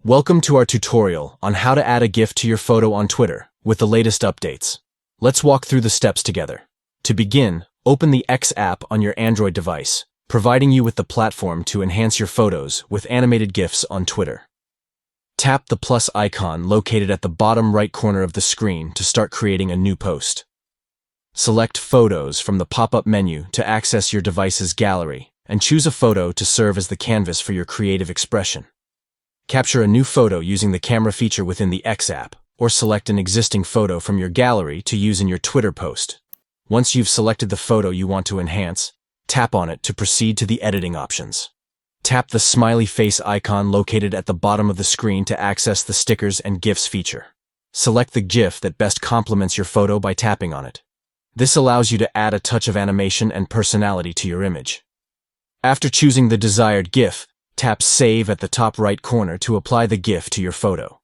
Welcome to our tutorial on how to add a GIF to your photo on Twitter with the latest updates. Let's walk through the steps together. To begin, open the X app on your Android device, providing you with the platform to enhance your photos with animated GIFs on Twitter. Tap the plus icon located at the bottom right corner of the screen to start creating a new post. Select Photos from the pop-up menu to access your device's gallery, and choose a photo to serve as the canvas for your creative expression. Capture a new photo using the camera feature within the X app, or select an existing photo from your gallery to use in your Twitter post. Once you've selected the photo you want to enhance, tap on it to proceed to the editing options. Tap the smiley face icon located at the bottom of the screen to access the Stickers and GIFs feature. Select the GIF that best complements your photo by tapping on it. This allows you to add a touch of animation and personality to your image. After choosing the desired GIF, tap Save at the top right corner to apply the GIF to your photo.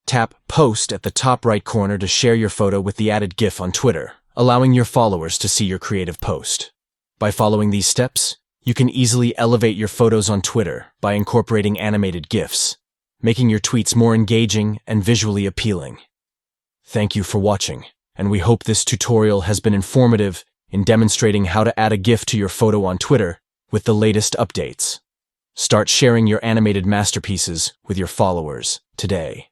Tap Post at the top right corner to share your photo with the added GIF on Twitter, allowing your followers to see your creative post. By following these steps, you can easily elevate your photos on Twitter by incorporating animated GIFs, making your tweets more engaging and visually appealing. Thank you for watching, and we hope this tutorial has been informative in demonstrating how to add a GIF to your photo on Twitter with the latest updates. Start sharing your animated masterpieces with your followers today.